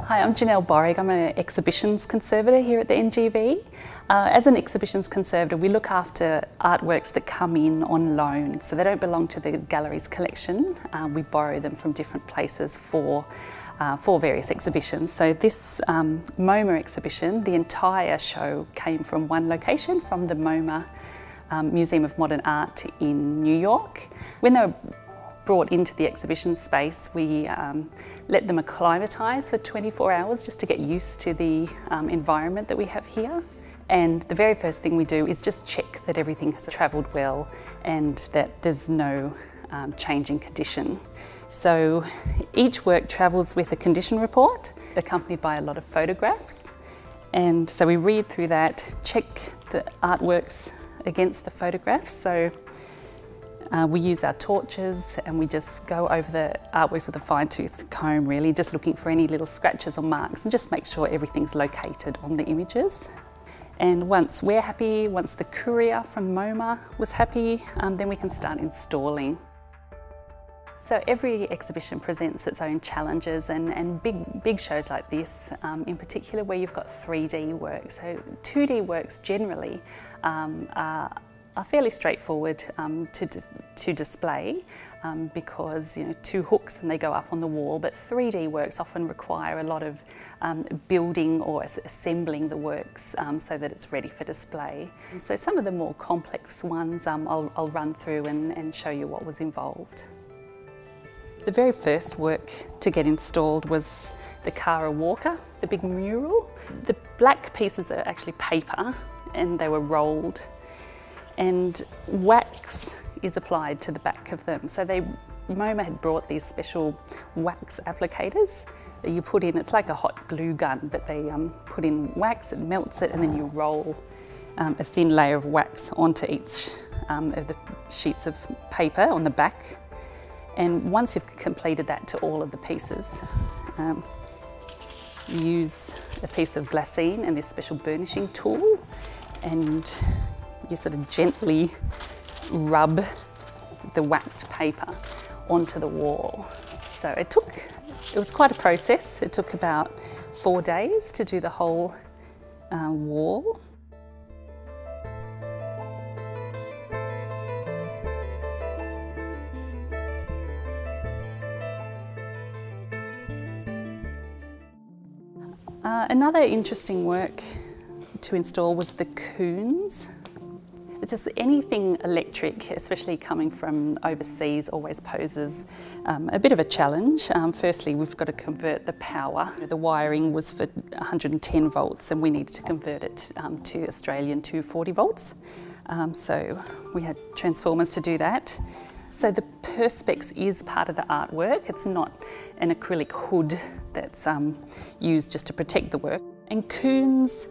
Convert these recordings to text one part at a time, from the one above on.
Hi, I'm Janelle Borig. I'm an exhibitions conservator here at the NGV. As an exhibitions conservator, we look after artworks that come in on loan, so they don't belong to the gallery's collection. We borrow them from different places for various exhibitions. So this MoMA exhibition, the entire show came from one location, from the MoMA Museum of Modern Art in New York. When they were brought into the exhibition space, we let them acclimatise for 24 hours just to get used to the environment that we have here. And the very first thing we do is just check that everything has travelled well and that there's no change in condition. So each work travels with a condition report accompanied by a lot of photographs. And so we read through that, check the artworks against the photographs. So we use our torches and we just go over the artworks with a fine-tooth comb, really, just looking for any little scratches or marks and just make sure everything's located on the images. And once we're happy, once the courier from MoMA was happy, then we can start installing. So every exhibition presents its own challenges, and big shows like this, in particular where you've got 3D work. So 2D works generally are fairly straightforward to display because, you know, two hooks and they go up on the wall, but 3D works often require a lot of building or assembling the works so that it's ready for display. So some of the more complex ones I'll run through and show you what was involved. The very first work to get installed was the Kara Walker, the big mural. The black pieces are actually paper and they were rolled, and wax is applied to the back of them. So MoMA had brought these special wax applicators that you put in. It's like a hot glue gun, but they put in wax, it melts it, and then you roll a thin layer of wax onto each of the sheets of paper on the back. And once you've completed that to all of the pieces, you use a piece of glassine and this special burnishing tool, and you sort of gently rub the waxed paper onto the wall. So it was quite a process. It took about 4 days to do the whole wall. Another interesting work to install was the coons. It's just anything electric, especially coming from overseas, always poses a bit of a challenge. Firstly, we've got to convert the power. The wiring was for 110 volts and we needed to convert it to Australian 240 volts. So we had transformers to do that. So the perspex is part of the artwork. It's not an acrylic hood that's used just to protect the work. And coons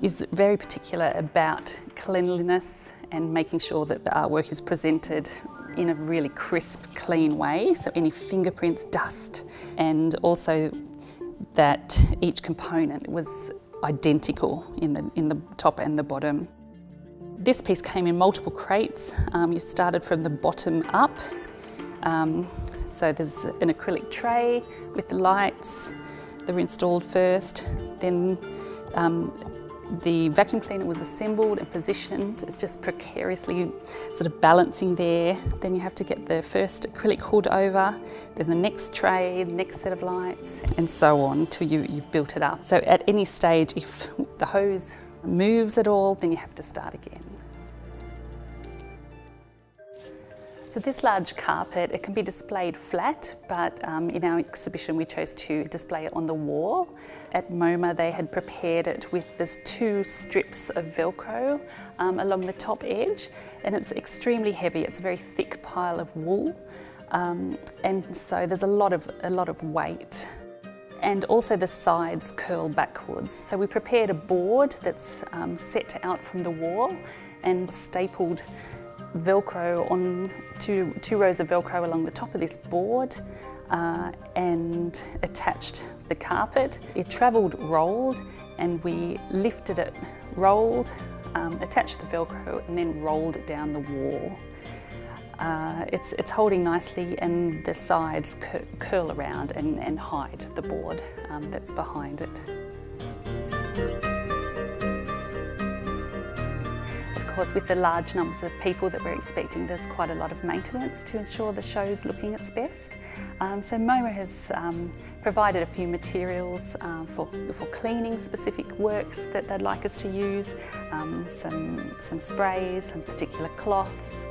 is very particular about cleanliness and making sure that the artwork is presented in a really crisp, clean way. So any fingerprints, dust, and also that each component was identical in the top and the bottom. This piece came in multiple crates. You started from the bottom up. So there's an acrylic tray with the lights that were installed first. Then the vacuum cleaner was assembled and positioned. It's just precariously sort of balancing there. Then you have to get the first acrylic hood over, then the next tray, the next set of lights, and so on till you've built it up. So at any stage, if the hose moves at all, then you have to start again. So this large carpet, it can be displayed flat, but in our exhibition we chose to display it on the wall. At MoMA they had prepared it with this 2 strips of Velcro along the top edge, and it's extremely heavy. It's a very thick pile of wool, and so there's a lot of weight. And also the sides curl backwards. So we prepared a board that's set out from the wall and stapled Velcro on two rows of Velcro along the top of this board and attached the carpet. It travelled rolled and we lifted it rolled, attached the Velcro and then rolled it down the wall. It's holding nicely, and the sides curl around and hide the board that's behind it. Of course, with the large numbers of people that we're expecting, there's quite a lot of maintenance to ensure the show's looking its best. So MoMA has provided a few materials for cleaning specific works that they'd like us to use, some sprays, some particular cloths.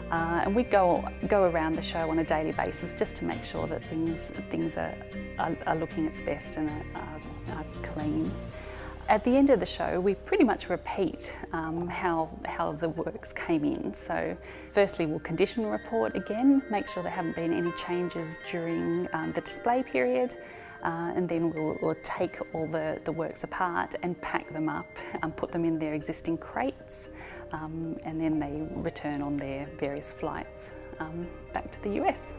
And we go around the show on a daily basis just to make sure that things are looking its best and are clean. At the end of the show, we pretty much repeat how the works came in. So firstly, we'll condition report again, make sure there haven't been any changes during the display period, and then we'll take all the works apart and pack them up and put them in their existing crates, and then they return on their various flights back to the US.